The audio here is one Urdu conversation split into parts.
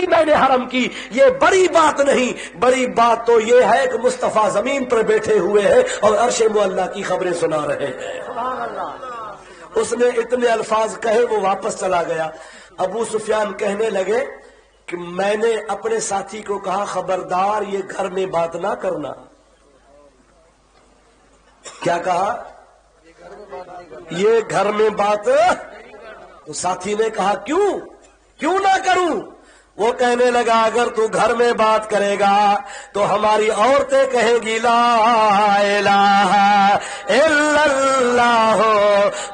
نہیں میں نے حرم کی، یہ بڑی بات نہیں، بڑی بات تو یہ ہے کہ مصطفیٰ زمین پر بیٹھے ہوئے ہیں اور عرش معلیٰ کی خبریں سنا رہے ہیں۔ اس نے اتنے الفاظ کہے، وہ واپس چلا گیا۔ ابو سفیان کہنے لگے کہ میں نے اپنے ساتھی کو کہا خبردار یہ گھر میں بات نہ کرنا۔ کیا کہا؟ یہ گھر میں بات۔ تو ساتھی نے کہا کیوں نہ کروں؟ وہ کہنے لگا اگر تو گھر میں بات کرے گا تو ہماری عورتیں کہیں گی لا الہ الا اللہ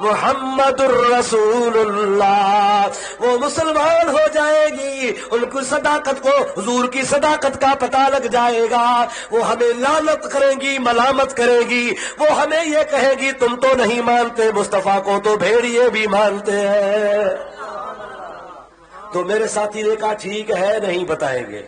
محمد الرسول اللہ، وہ مسلمان ہو جائے گی، ان کی صداقت کو، حضور کی صداقت کا پتہ لگ جائے گا، وہ ہمیں لعنت کریں گی، ملامت کرے گی، وہ ہمیں یہ کہے گی تم تو نہیں مانتے مصطفیٰ کو، تو بھیڑیے بھی مانتے ہیں۔ تو میرے ساتھی نے کہا ٹھیک ہے نہیں بتائیں گے۔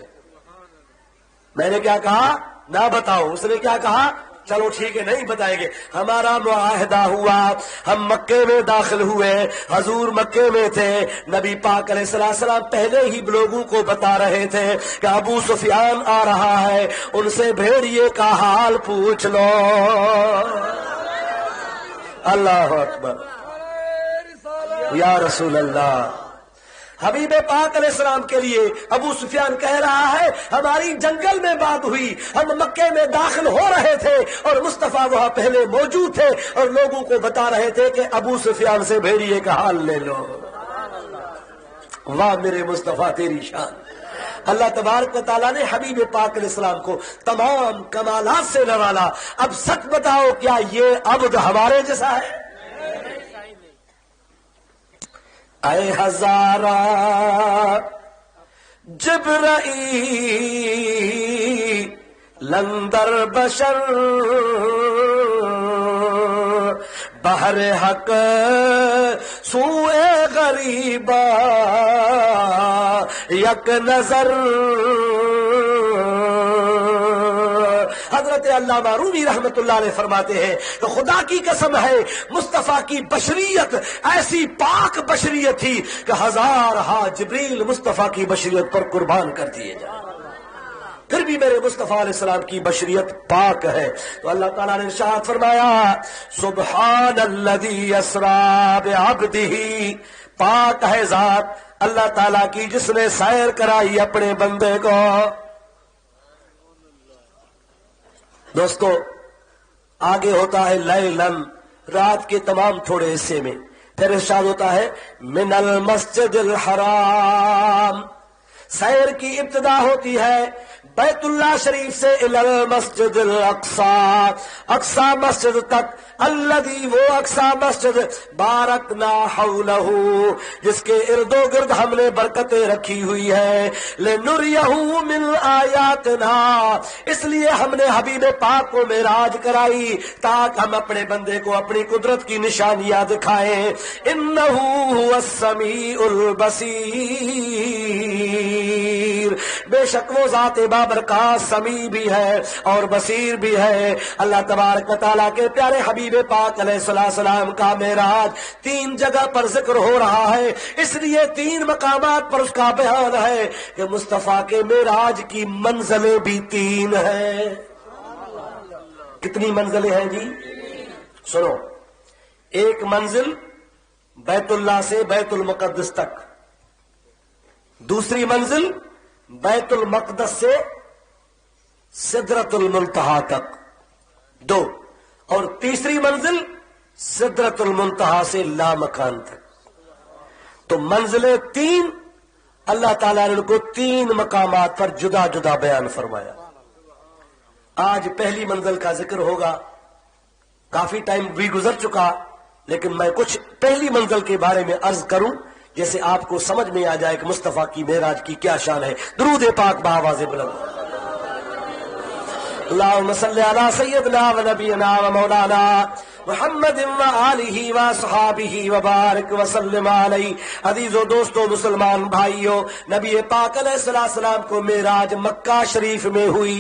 میں نے کیا کہا؟ نہ بتاؤ۔ اس نے کیا کہا؟ چلو ٹھیک ہے نہیں بتائیں گے۔ ہمارا معاہدہ ہوا، ہم مکے میں داخل ہوئے، حضور مکے میں تھے، نبی پاک علیہ السلام پہلے ہی لوگوں کو بتا رہے تھے کہ ابو سفیان آ رہا ہے، ان سے بھیڑیے کا حال پوچھ لو۔ اللہ اکبر، یا رسول اللہ۔ حبیب پاک علیہ السلام کے لیے ابو سفیان کہہ رہا ہے ہماری جنگل میں بات ہوئی، ہم مکے میں داخل ہو رہے تھے اور مصطفیٰ وہاں پہلے موجود تھے اور لوگوں کو بتا رہے تھے کہ ابو سفیان سے بھیڑیے کا حال لے لو۔ واہ میرے مصطفیٰ تیری شان۔ اللہ تبارک و تعالیٰ نے حبیب پاک علیہ السلام کو تمام کمالات سے نوالا۔ اب سچ بتاؤ کیا یہ عبد ہمارے جیسا ہے؟ اے ہزارہ جبرائیل اندر بشر، بحر حق سوئے غریبا یک نظر۔ حضرت علامہ رومی رحمت اللہ علیہ فرماتے ہیں کہ خدا کی قسم ہے مصطفیٰ کی بشریت ایسی پاک بشریت تھی کہ ہزارہا جبریل مصطفیٰ کی بشریت پر قربان کر دیے جائیں، پھر بھی میرے مصطفیٰ علیہ السلام کی بشریت پاک ہے۔ تو اللہ تعالیٰ نے ارشاد فرمایا سبحان الذی اسریٰ بعبدہ، پاک ہے ذات اللہ تعالیٰ کی جس نے سیر کرائی اپنے بندے کو۔ دوستو آگے ہوتا ہے لیلن، رات کے تمام تھوڑے حصے میں، پھر ارشاد ہوتا ہے من المسجد الحرام، سیر کی ابتدا ہوتی ہے بیت اللہ شریف سے الی المسجد الاقصی، اقصی مسجد تک، الذی وہ اقصی مسجد بارکنا حولہ جس کے ارد و گرد ہم نے برکتیں رکھی ہوئی ہے، لنریہ من آیاتنا اس لیے ہم نے حبیب پاک کو معراج کرائی تاکہ ہم اپنے بندے کو اپنی قدرت کی نشانیاں دکھائیں۔ انہ هو السمیع البصیر، بے شک وہ ذات بابرکات سمیع بھی ہے اور بصیر بھی ہے۔ اللہ تبارک و تعالیٰ کے پیارے حبیب پاک علیہ السلام کا معراج 3 جگہ پر ذکر ہو رہا ہے، اس لیے 3 مقامات پر اس کا بیان ہے کہ مصطفیٰ کے معراج کی منزلیں بھی 3 ہیں۔ کتنی منزلیں ہیں جی؟ سنو، ایک منزل بیت اللہ سے بیت المقدس تک، دوسری منزل بیت المقدس سے سدرۃ المنتہا تک 2، اور تیسری منزل سدرۃ المنتہا سے لامکان تک۔ تو منزلیں 3، اللہ تعالیٰ نے ان کو 3 مقامات پر جدا جدا بیان فرمایا۔ آج پہلی منزل کا ذکر ہوگا، کافی ٹائم بھی گزر چکا، لیکن میں کچھ پہلی منزل کے بارے میں عرض کروں جیسے آپ کو سمجھ میں آ جائے کہ مصطفیٰ کی معراج کی کیا شان ہے۔ درود پاک بآواز بلند۔ اللہم صلی علی سیدنا و نبینا و مولانا محمد و آلہ و صحابہ و بارک وسلم علیہ۔ عزیزو دوستو مسلمان بھائیو، نبی پاک علیہ السلام کو معراج مکہ شریف میں ہوئی،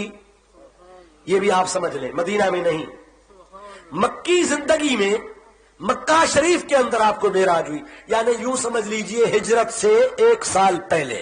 یہ بھی آپ سمجھ لیں، مدینہ میں نہیں۔ مکی زندگی میں مکہ شریف کے اندر آپ کو معراج ہوئی، یعنی یوں سمجھ لیجئے ہجرت سے 1 سال پہلے۔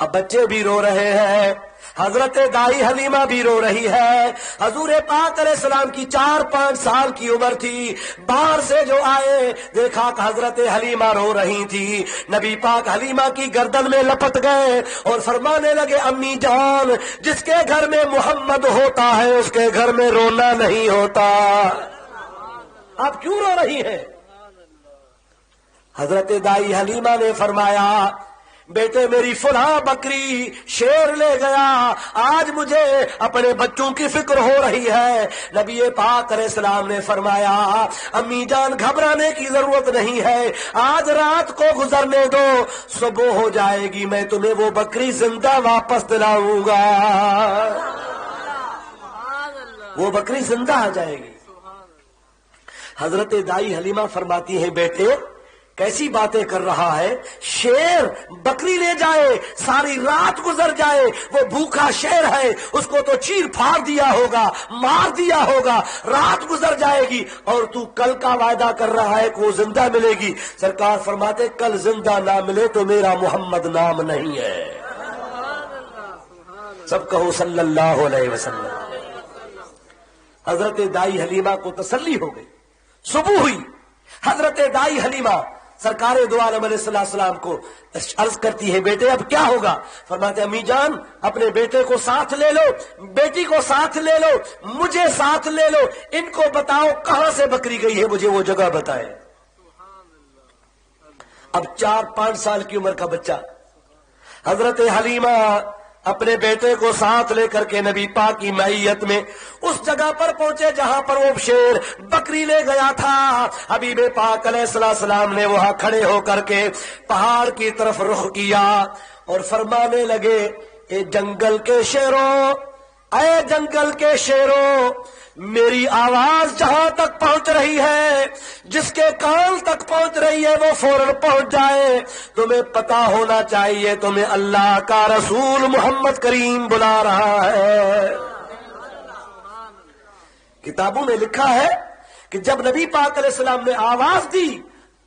اب بچے بھی رو رہے ہیں، حضرت دائی حلیمہ بھی رو رہی ہے۔ حضور پاک علیہ السلام کی 4-5 سال کی عمر تھی، باہر سے جو آئے دیکھا کہ حضرت حلیمہ رو رہی تھی، نبی پاک حلیمہ کی گردن میں لپٹ گئے اور فرمانے لگے امی جان، جس کے گھر میں محمد ہوتا ہے اس کے گھر میں رونا نہیں ہوتا، آپ کیوں رو رہی ہیں؟ حضرت دائی حلیمہ نے فرمایا بیٹے میری فلاں بکری شیر لے گیا، آج مجھے اپنے بچوں کی فکر ہو رہی ہے۔ نبی پاک علیہ السلام نے فرمایا امی جان گھبرانے کی ضرورت نہیں ہے، آج رات کو گزرنے دو، صبح ہو جائے گی میں تمہیں وہ بکری زندہ واپس دلاؤں گا، وہ بکری زندہ آ جائے گی۔ حضرت دائی حلیمہ فرماتی ہیں بیٹے کیسی باتیں کر رہا ہے، شیر بکری لے جائے، ساری رات گزر جائے، وہ بھوکا شیر ہے، اس کو تو چیر پھاڑ دیا ہوگا، مار دیا ہوگا، رات گزر جائے گی، اور تو کل کا وعدہ کر رہا ہے کہ وہ زندہ ملے گی۔ سرکار فرماتے کل زندہ نہ ملے تو میرا محمد نام نہیں ہے۔ سب کہو صلی اللہ علیہ وسلم۔ حضرت دائی حلیمہ کو تسلی ہو گئی، صبح ہوئی، حضرت دائی حلیمہ سرکار دو عالم علیہ السلام کو عرض کرتی ہے بیٹے اب کیا ہوگا؟ فرماتے امی جان اپنے بیٹے کو ساتھ لے لو، بیٹی کو ساتھ لے لو، مجھے ساتھ لے لو، ان کو بتاؤ کہاں سے بکری گئی ہے، مجھے وہ جگہ بتائے۔ اب 4-5 سال کی عمر کا بچہ حضرت حلیمہ اپنے بیٹے کو ساتھ لے کر کے نبی پاک کی معیت میں اس جگہ پر پہنچے جہاں پر وہ شیر بکری لے گیا تھا۔ حبیب پاک علیہ السلام نے وہاں کھڑے ہو کر کے پہاڑ کی طرف رخ کیا اور فرمانے لگے اے جنگل کے شیروں، اے جنگل کے شیروں، میری آواز جہاں تک پہنچ رہی ہے، جس کے کان تک پہنچ رہی ہے وہ فوراً پہنچ جائے۔ تمہیں پتا ہونا چاہیے تمہیں اللہ کا رسول محمد کریم بلا رہا ہے۔ کتابوں میں لکھا ہے کہ جب نبی پاک علیہ السلام نے آواز دی،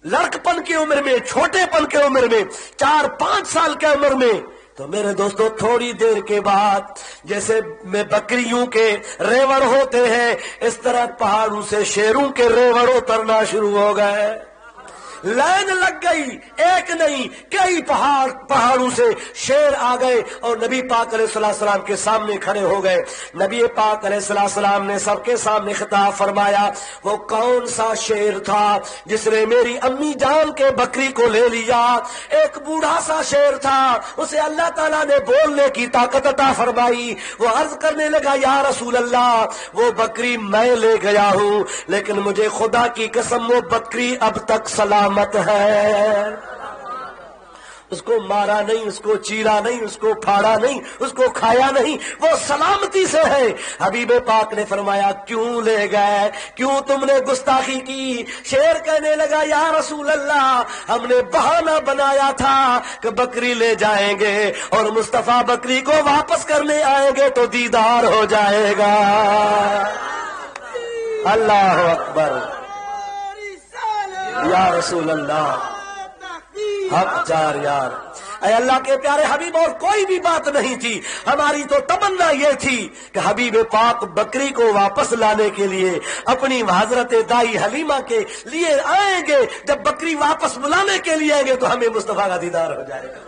لڑکپن کی عمر میں، چھوٹے پن کی عمر میں، 4-5 سال کی عمر میں، تو میرے دوستو تھوڑی دیر کے بعد جیسے میں بکریوں کے ریوڑ ہوتے ہیں اس طرح پہاڑوں سے شیروں کے ریوڑ اترنا شروع ہو گئے۔ لائن لگ گئی، ایک نہیں کئی پہاڑوں سے شیر آ گئے اور نبی پاک علیہ السلام کے سامنے کھڑے ہو گئے۔ نبی پاک علیہ السلام نے سب کے سامنے خطاب فرمایا وہ کون سا شیر تھا جس نے میری امی جان کے بکری کو لے لیا؟ ایک بوڑھا سا شیر تھا، اسے اللہ تعالیٰ نے بولنے کی طاقت عطا فرمائی۔ وہ عرض کرنے لگا یا رسول اللہ وہ بکری میں لے گیا ہوں، لیکن مجھے خدا کی قسم وہ بکری اب تک سلامت ہے، اس کو مارا نہیں، اس کو چیرا نہیں، اس کو پھاڑا نہیں، اس کو کھایا نہیں، وہ سلامتی سے ہے۔ حبیب پاک نے فرمایا کیوں لے گئے، کیوں تم نے گستاخی کی؟ شیر کہنے لگا یا رسول اللہ ہم نے بہانہ بنایا تھا کہ بکری لے جائیں گے اور مصطفیٰ بکری کو واپس کرنے آئیں گے تو دیدار ہو جائے گا۔ اللہ اکبر، یا رسول اللہ، حق چار یار، اے اللہ کے پیارے حبیب، اور کوئی بھی بات نہیں تھی، ہماری تو تمنا یہ تھی کہ حبیب پاک بکری کو واپس لانے کے لیے اپنی حضرت دائی حلیمہ کے لیے آئیں گے، جب بکری واپس بلانے کے لیے آئیں گے تو ہمیں مصطفیٰ کا دیدار ہو جائے گا۔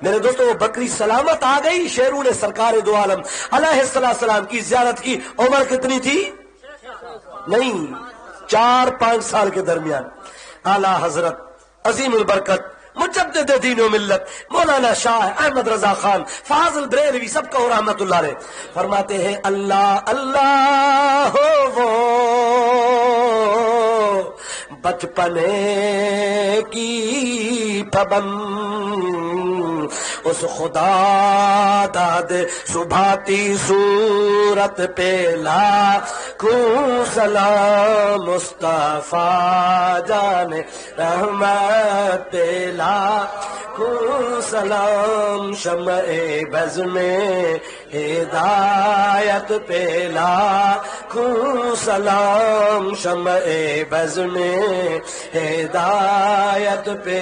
میرے دوستو وہ بکری سلامت آ گئی، شیروں نے سرکار دو عالم علیہ السلام کی زیارت کی۔ عمر کتنی تھی؟ نہیں، 4-5 سال کے درمیان۔ اعلیٰ حضرت عظیم البرکت مجدد دین و ملت مولانا شاہ احمد رضا خان فاضل بریلوی سب کو رحمت اللہ علیہ فرماتے ہیں اللہ اللہ ہو وہ بچپنے کی پابند اس خدا داد سبھاتی صورت پہ لاکھوں سلام مصطفیٰ جان رحمت پہ لاکھوں سلام شمع بز میں ہدایت پہ لاکھوں سلام شمع بز میں ہدایت پہ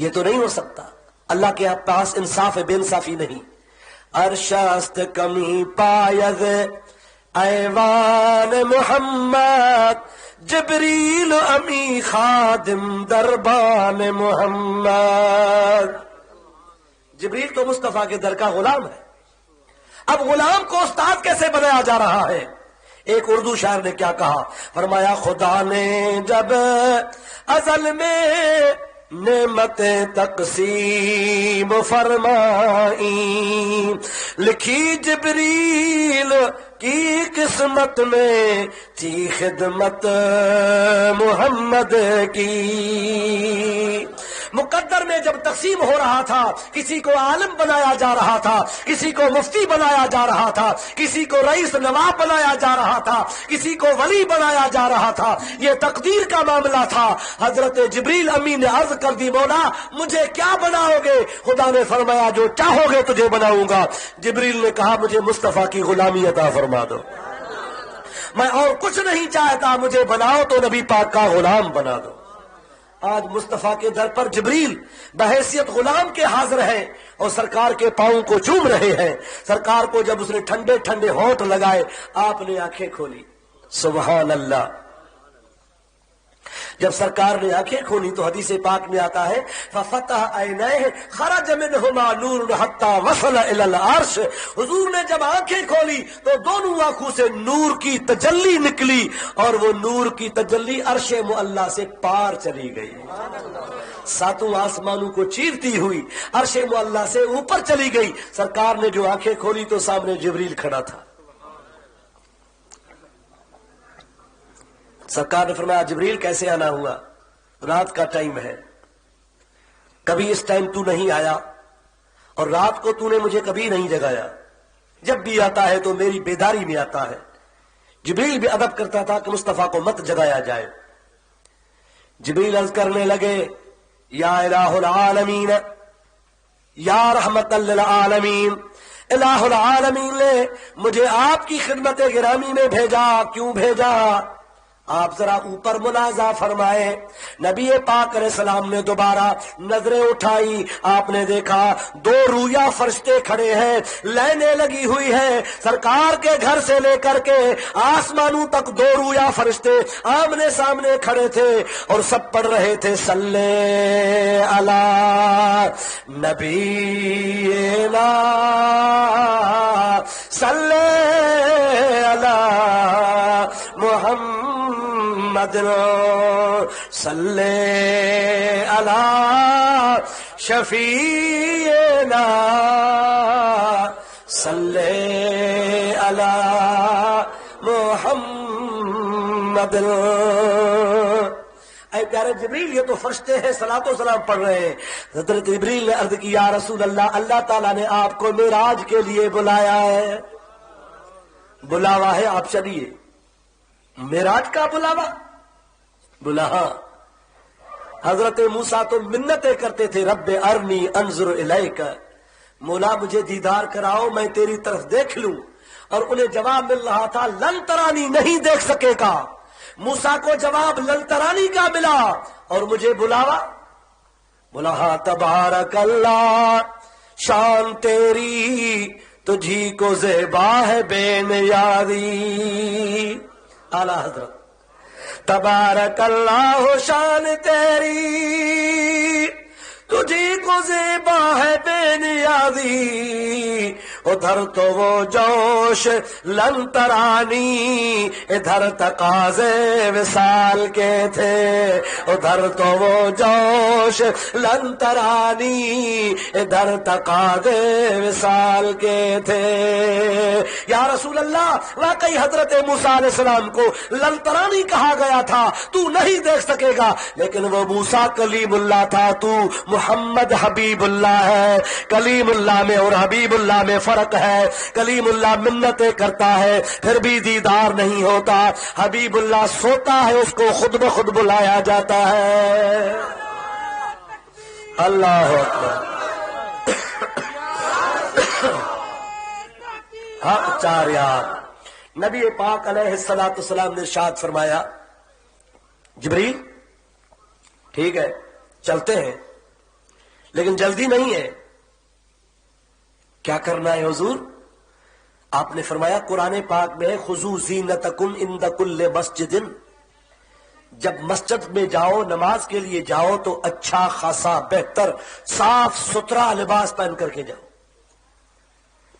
یہ تو نہیں ہو سکتا. اللہ کے پاس انصاف بے انصافی نہیں. ارشست کمی پاید ایوان محمد جبریل امی خادم دربان محمد. جبریل تو مصطفیٰ کے در کا غلام ہے. اب غلام کو استاد کیسے بنایا جا رہا ہے؟ ایک اردو شاعر نے کیا کہا، فرمایا خدا نے جب ازل میں نعمت تقسیم فرمائی، لکھی جبریل کی قسمت میں تھی خدمت محمد کی. مقدر میں جب تقسیم ہو رہا تھا، کسی کو عالم بنایا جا رہا تھا، کسی کو مفتی بنایا جا رہا تھا، کسی کو رئیس نواب بنایا جا رہا تھا، کسی کو ولی بنایا جا رہا تھا. یہ تقدیر کا معاملہ تھا. حضرت جبریل امین نے عرض کر دی، مولا مجھے کیا بناؤ گے؟ خدا نے فرمایا جو چاہو گے تجھے بناؤں گا. جبریل نے کہا مجھے مصطفیٰ کی غلامی عطا فرما دو، میں اور کچھ نہیں چاہتا، مجھے بناؤ تو نبی پاک کا غلام بنا دو. آج مصطفیٰ کے در پر جبریل بحیثیت غلام کے حاضر ہیں اور سرکار کے پاؤں کو چوم رہے ہیں. سرکار کو جب اس نے ٹھنڈے ٹھنڈے ہونٹ لگائے، آپ نے آنکھیں کھولی. سبحان اللہ. جب سرکار نے آنکھیں کھولی تو حدیث پاک میں آتا ہے ففتح عینیہ خرج منہما نور حتی وصل الی العرش. حضور نے جب آنکھیں کھولی تو دونوں آنکھوں سے نور کی تجلی نکلی اور وہ نور کی تجلی عرش معلی سے پار چلی گئی، ساتوں آسمانوں کو چیرتی ہوئی عرش معلی سے اوپر چلی گئی. سرکار نے جو آنکھیں کھولی تو سامنے جبریل کھڑا تھا. سرکار نے فرمایا جبریل کیسے آنا ہوا؟ رات کا ٹائم ہے، کبھی اس ٹائم تو نہیں آیا اور رات کو تو نے مجھے کبھی نہیں جگایا، جب بھی آتا ہے تو میری بیداری میں آتا ہے. جبریل بھی ادب کرتا تھا کہ مصطفیٰ کو مت جگایا جائے. جبریل عرض کرنے لگے یا الہ العالمین، یا رحمت للعالمین، الہ العالمین نے مجھے آپ کی خدمت گرامی میں بھیجا. کیوں بھیجا؟ آپ ذرا اوپر ملاحظہ فرمائے. نبی پاک علیہ السلام نے دوبارہ نظریں اٹھائی، آپ نے دیکھا دو رویا فرشتے کھڑے ہیں، لائنیں لگی ہوئی ہیں. سرکار کے گھر سے لے کر کے آسمانوں تک دو رویا فرشتے آمنے سامنے کھڑے تھے اور سب پڑھ رہے تھے صلی علی نبینا صلی علی محمد صلی علی شفیعنا صلی علی محمد. اے پیارے جبریل یہ تو فرشتے ہیں صلاۃ و سلام پڑھ رہے ہیں. حضرت جبریل نے عرض کی یا رسول اللہ، اللہ تعالیٰ نے آپ کو معراج کے لیے بلایا ہے. بلاوا ہے، آپ چلیے. معراج کا بلاوا بلا. حضرت موسیٰ تو منتیں کرتے تھے رب ارنی انظر الیک، مولا مجھے دیدار کراؤ میں تیری طرف دیکھ لوں. اور انہیں جواب مل رہا تھا لن ترانی، نہیں دیکھ سکے گا. موسیٰ کو جواب لن ترانی کا ملا اور مجھے بلاوا. بولا ہاں تبارک اللہ، شان تیری تجھی کو زیبا ہے بے نیازی. اعلی حضرت تبارک اللہ، شان تیری تجھی کو زیبا ہے بے نیازی. ادھر تو وہ جوش لن ترانی، ادھر تقاضے وصال کے تھے. ادھر تو وہ جوش لن ترانی، ادھر تقاضے وصال کے تھے. یا رسول اللہ، واقعی حضرت موسیٰ علیہ السلام کو لن ترانی کہا گیا تھا، تو نہیں دیکھ سکے گا. لیکن وہ موسیٰ کلیم اللہ تھا، تو محمد حبیب اللہ ہے. کلیم اللہ میں اور حبیب اللہ میں فرق ہے. کلیم اللہ منتیں کرتا ہے پھر بھی دیدار نہیں ہوتا. حبیب اللہ سوتا ہے، اس کو خود بخود بلایا جاتا ہے. اللہ اکبر. حق چار یار. نبی پاک علیہ السلام نے ارشاد فرمایا جبریل ٹھیک ہے چلتے ہیں. لیکن جلدی نہیں ہے. کیا کرنا ہے حضور؟ آپ نے فرمایا قرآن پاک میں خذوا زینتکم عند کل مسجد، جب مسجد میں جاؤ، نماز کے لیے جاؤ تو اچھا خاصا بہتر صاف ستھرا لباس پہن کر کے جاؤ.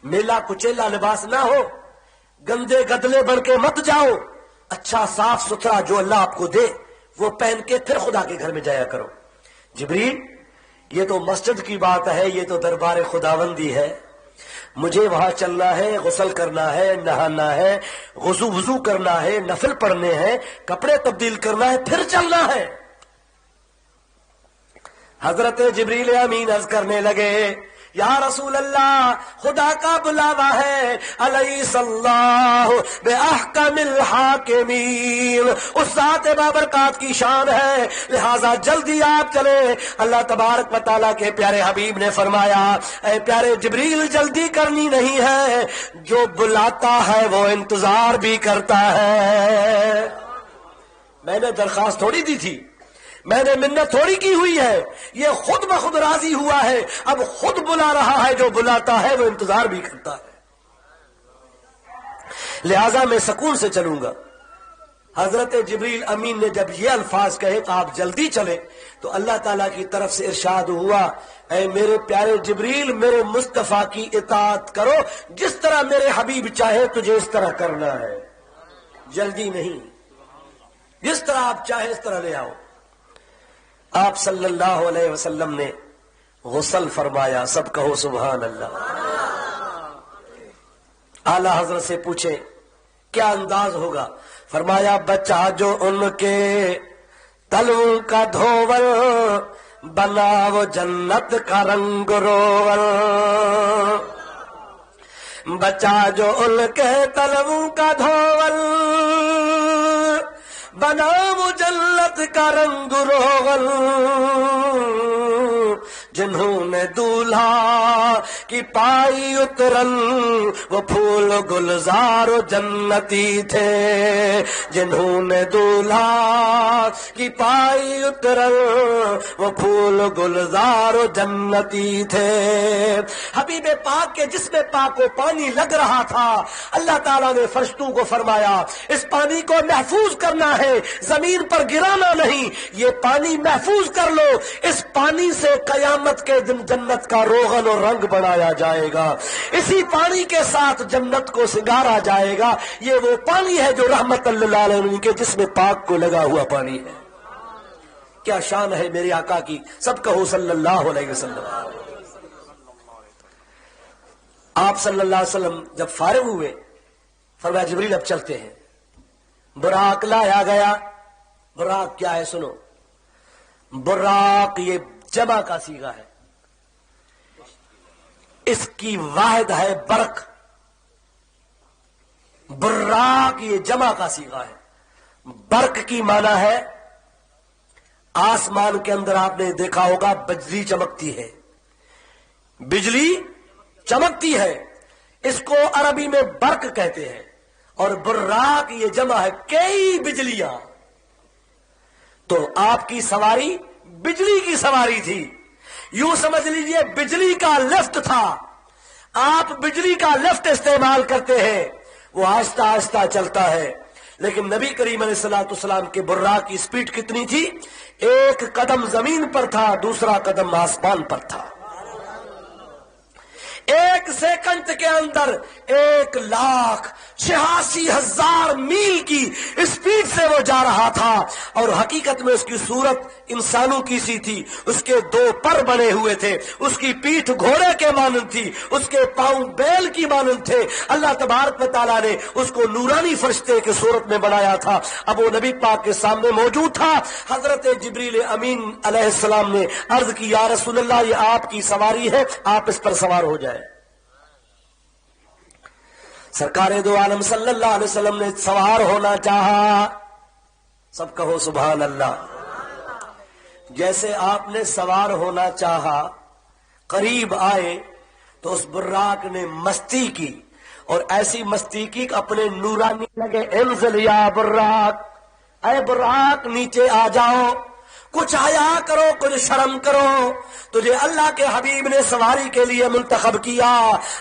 میلا کچیلا لباس نہ ہو، گندے گدلے بن کے مت جاؤ. اچھا صاف ستھرا جو اللہ آپ کو دے وہ پہن کے پھر خدا کے گھر میں جایا کرو. جبریل، یہ تو مسجد کی بات ہے، یہ تو دربار خداوندی ہے. مجھے وہاں چلنا ہے، غسل کرنا ہے، نہانا ہے، وضو کرنا ہے، نفل پڑھنے ہیں، کپڑے تبدیل کرنا ہے، پھر چلنا ہے. حضرت جبریل امین عرض کرنے لگے، یا رسول اللہ، خدا کا بلاوا ہے، الیس اللہ باحکم الحاکمین، اس ذات بابرکات کی شان ہے، لہذا جلدی آپ چلے. اللہ تبارک و تعالیٰ کے پیارے حبیب نے فرمایا، اے پیارے جبریل، جلدی کرنی نہیں ہے، جو بلاتا ہے وہ انتظار بھی کرتا ہے. میں نے درخواست تھوڑی دی تھی، میں نے منت تھوڑی کی ہوئی ہے، یہ خود بخود راضی ہوا ہے، اب خود بلا رہا ہے. جو بلاتا ہے وہ انتظار بھی کرتا ہے، لہذا میں سکون سے چلوں گا. حضرت جبریل امین نے جب یہ الفاظ کہے کہ آپ جلدی چلیں، تو اللہ تعالیٰ کی طرف سے ارشاد ہوا، اے میرے پیارے جبریل، میرے مصطفیٰ کی اطاعت کرو، جس طرح میرے حبیب چاہے تجھے اس طرح کرنا ہے، جلدی نہیں، جس طرح آپ چاہے اس طرح لے آؤ. آپ صلی اللہ علیہ وسلم نے غسل فرمایا. سب کہو سبحان اللہ. اعلی حضرت سے پوچھے کیا انداز ہوگا؟ فرمایا، بچہ جو ان کے تلووں کا دھوول، بنا وہ جنت کا رنگ روول. بچہ جو ان کے تلووں کا دھوول، بنا وہ جنت کا رنگ روغن. جنہوں نے دولہا کی پائی اترن، وہ پھول گلزار و جنتی تھے. جنہوں نے دولہا کی پائی اترن، وہ پھول گلزار و جنتی تھے. حبیب پاک کے جسم پاک کو پانی لگ رہا تھا. اللہ تعالیٰ نے فرشتوں کو فرمایا، اس پانی کو محفوظ کرنا ہے، زمین پر گرانا نہیں، یہ پانی محفوظ کر لو. اس پانی سے قیامت کے دن جنت کا روغن اور رنگ بنایا جائے گا، اسی پانی کے ساتھ جنت کو سنگارا جائے گا. یہ وہ پانی ہے جو رحمت اللہ علیہ کے جسم پاک کو لگا ہوا پانی ہے. کیا شان ہے میرے آقا کی. سب کہو صلی اللہ علیہ وسلم. آپ صلی اللہ علیہ وسلم جب فارغ ہوئے، فرمایا جبریل اب چلتے ہیں. براق لایا گیا. براق کیا ہے سنو، براق یہ جمع کا صیغہ ہے، اس کی واحد ہے برق. براق یہ جمع کا صیغہ ہے. برق کی معنی ہے آسمان کے اندر آپ نے دیکھا ہوگا بجلی چمکتی ہے، بجلی چمکتی ہے، اس کو عربی میں برق کہتے ہیں. اور براق یہ جمع ہے کئی بجلیاں. تو آپ کی سواری بجلی کی سواری تھی، یوں سمجھ لیجئے بجلی کا لفٹ تھا. آپ بجلی کا لفٹ استعمال کرتے ہیں، وہ آہستہ آہستہ چلتا ہے. لیکن نبی کریم علیہ السلام کے براق کی سپیڈ کتنی تھی؟ ایک قدم زمین پر تھا، دوسرا قدم آسمان پر تھا. ایک سیکنڈ کے اندر 1,86,000 میل کی اسپیڈ سے وہ جا رہا تھا. اور حقیقت میں اس کی صورت انسانوں کی سی تھی. اس کے 2 پر بنے ہوئے تھے، اس کی پیٹھ گھوڑے کے مانند تھی، اس کے پاؤں بیل کی مانند تھے. اللہ تبارک و تعالیٰ نے اس کو نورانی فرشتے کے صورت میں بنایا تھا. اب وہ نبی پاک کے سامنے موجود تھا. حضرت جبریل امین علیہ السلام نے عرض کی، یا رسول اللہ، یہ آپ کی سواری ہے، آپ اس پر سوار ہو جائے. سرکار دو عالم صلی اللہ علیہ وسلم نے سوار ہونا چاہا. سب کہو سبحان اللہ. جیسے آپ نے سوار ہونا چاہا، قریب آئے تو اس براق نے مستی کی، اور ایسی مستی کی کہ اپنے نورانی لگے، انزل یا براق، اے براق نیچے آ جاؤ. کچھ حیا کرو، کچھ شرم کرو. تجھے اللہ کے حبیب نے سواری کے لیے منتخب کیا.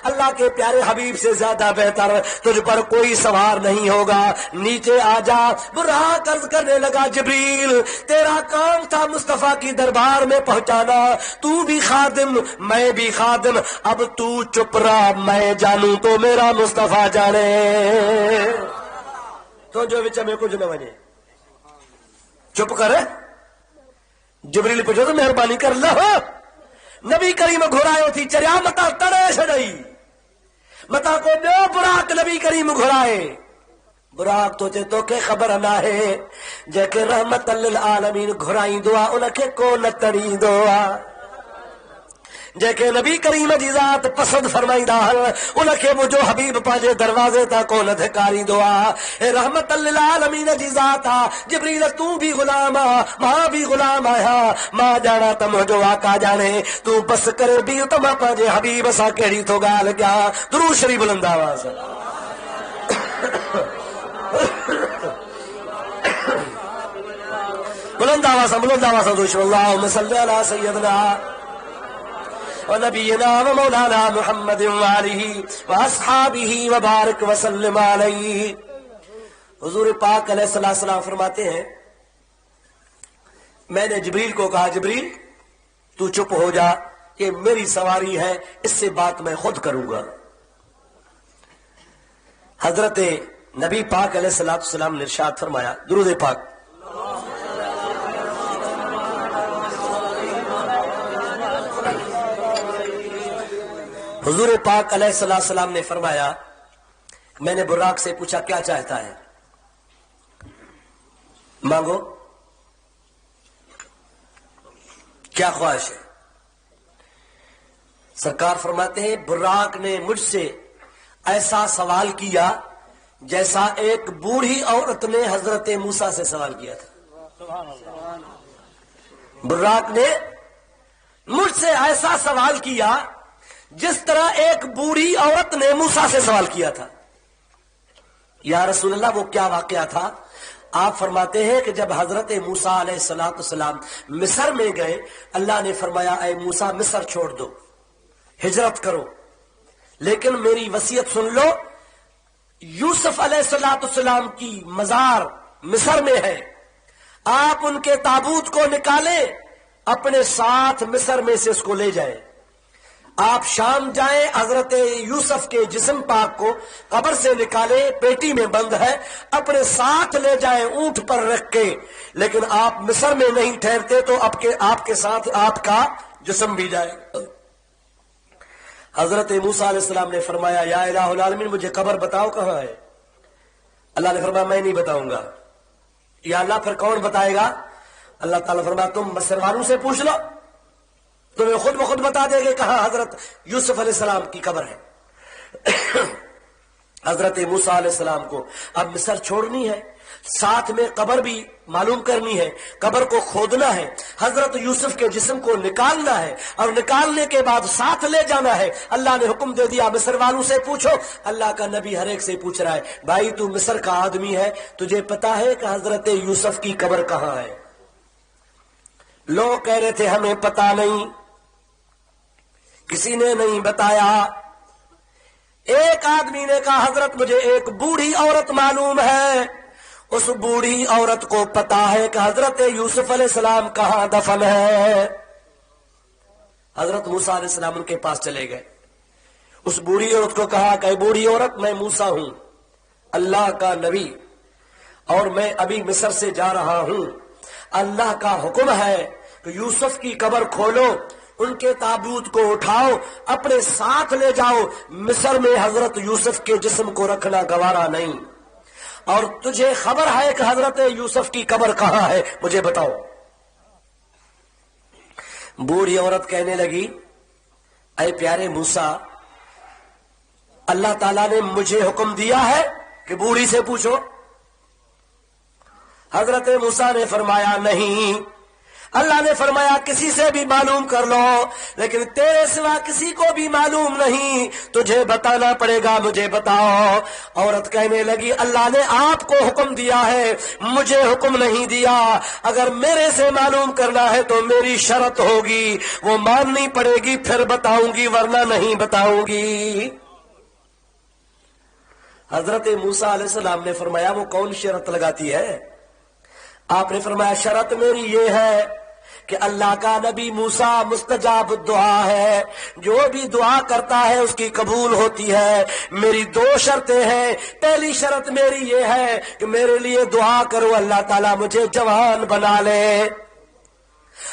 اللہ کے پیارے حبیب سے زیادہ بہتر تجھ پر کوئی سوار نہیں ہوگا. نیچے آ جا. براق عرض کرنے لگا جبریل تیرا کام تھا مصطفیٰ کی دربار میں پہنچانا، تو بھی خادم میں بھی خادم، اب تو چپ رہا، میں جانوں تو میرا مصطفیٰ جانے. تو جو وچ میں کچھ نہ بنے چپ کر. جبریل پوچھو تو مہربانی کر لو. نبی کریم گھرائے تھی چریا متا تڑے چھڑئی متا کو بیو براق نبی کریم گھرائے. براق تو کے خبر نہ ہے جے کہ رحمت للعالمین گھرائی دعا ان کے کو نہ تڑی دعا جے کہ نبی کریم جی ذات پسند فرمائی داہل ان کے وہ جو حبیب پاجے دروازے تا کو نہ دھکاری دعا. اے رحمت للعالمین جی ذات جبریل تو بھی غلام ماں بھی غلام آیا ماں جانا تم جو آقا جانے تو بس کرے بھی تم پاجے حبیب سا کیڑی تو گال گیا. درود شریف بلند آواز بلند آواز اللہم صلی علی سیدنا ونبینا و مولانا محمد وآلہ واصحابہ وبارک وسلم علیہ. حضور پاک علیہ السلام فرماتے ہیں میں نے جبریل کو کہا جبریل تو چپ ہو جا، یہ میری سواری ہے، اس سے بات میں خود کروں گا. حضرت نبی پاک علیہ السلام نے ارشاد فرمایا درود پاک حضور پاک علیہ السلام نے فرمایا میں نے براق سے پوچھا کیا چاہتا ہے، مانگو کیا خواہش ہے. سرکار فرماتے ہیں براق نے مجھ سے ایسا سوال کیا جیسا ایک بوڑھی عورت نے حضرت موسیٰ سے سوال کیا تھا. براق نے مجھ سے ایسا سوال کیا جس طرح ایک بوڑھی عورت نے موسیٰ سے سوال کیا تھا. یا رسول اللہ وہ کیا واقعہ تھا؟ آپ فرماتے ہیں کہ جب حضرت موسیٰ علیہ السلام مصر میں گئے اللہ نے فرمایا اے موسیٰ مصر چھوڑ دو، ہجرت کرو، لیکن میری وصیت سن لو، یوسف علیہ السلام کی مزار مصر میں ہے، آپ ان کے تابوت کو نکالیں اپنے ساتھ مصر میں سے اس کو لے جائیں. آپ شام جائیں حضرت یوسف کے جسم پاک کو قبر سے نکالیں، پیٹی میں بند ہے، اپنے ساتھ لے جائیں اونٹ پر رکھ کے، لیکن آپ مصر میں نہیں ٹھہرتے تو آپ کے ساتھ آپ کا جسم بھی جائے. حضرت موسیٰ علیہ السلام نے فرمایا یا الہ العالمین مجھے قبر بتاؤ کہاں ہے. اللہ نے فرمایا میں نہیں بتاؤں گا. یا اللہ پھر کون بتائے گا؟ اللہ تعالیٰ فرمایا تم مصر والوں سے پوچھ لو، تمہیں خود بخود بتا دے گے کہاں حضرت یوسف علیہ السلام کی قبر ہے. حضرت موسیٰ علیہ السلام کو اب مصر چھوڑنی ہے، ساتھ میں قبر بھی معلوم کرنی ہے، قبر کو کھودنا ہے، حضرت یوسف کے جسم کو نکالنا ہے اور نکالنے کے بعد ساتھ لے جانا ہے. اللہ نے حکم دے دیا مصر والوں سے پوچھو. اللہ کا نبی ہر ایک سے پوچھ رہا ہے بھائی تو مصر کا آدمی ہے، تجھے پتا ہے کہ حضرت یوسف کی قبر کہاں ہے؟ لوگ کہہ رہے تھے ہمیں پتا نہیں، کسی نے نہیں بتایا. ایک آدمی نے کہا حضرت مجھے ایک بوڑھی عورت معلوم ہے، اس بوڑھی عورت کو پتا ہے کہ حضرت یوسف علیہ السلام کہاں دفن ہے. حضرت موسیٰ علیہ السلام ان کے پاس چلے گئے. اس بوڑھی عورت کو کہا کہ بوڑھی عورت میں موسیٰ ہوں، اللہ کا نبی، اور میں ابھی مصر سے جا رہا ہوں. اللہ کا حکم ہے کہ یوسف کی قبر کھولو، ان کے تابوت کو اٹھاؤ، اپنے ساتھ لے جاؤ. مصر میں حضرت یوسف کے جسم کو رکھنا گوارا نہیں، اور تجھے خبر ہے کہ حضرت یوسف کی قبر کہاں ہے، مجھے بتاؤ. بوڑھی عورت کہنے لگی اے پیارے موسیٰ اللہ تعالیٰ نے مجھے حکم دیا ہے کہ بوڑھی سے پوچھو. حضرت موسیٰ نے فرمایا نہیں، اللہ نے فرمایا کسی سے بھی معلوم کر لو لیکن تیرے سوا کسی کو بھی معلوم نہیں، تجھے بتانا پڑے گا، مجھے بتاؤ۔ عورت کہنے لگی اللہ نے آپ کو حکم دیا ہے، مجھے حکم نہیں دیا، اگر میرے سے معلوم کرنا ہے تو میری شرط ہوگی، وہ ماننی پڑے گی، پھر بتاؤں گی ورنہ نہیں بتاؤں گی۔ حضرت موسیٰ علیہ السلام نے فرمایا وہ کون شرط لگاتی ہے؟ آپ نے فرمایا شرط میری یہ ہے کہ اللہ کا نبی موسیٰ مستجاب الدعا ہے، جو بھی دعا کرتا ہے اس کی قبول ہوتی ہے۔ میری دو شرطیں ہیں، پہلی شرط میری یہ ہے کہ میرے لیے دعا کرو اللہ تعالیٰ مجھے جوان بنا لے،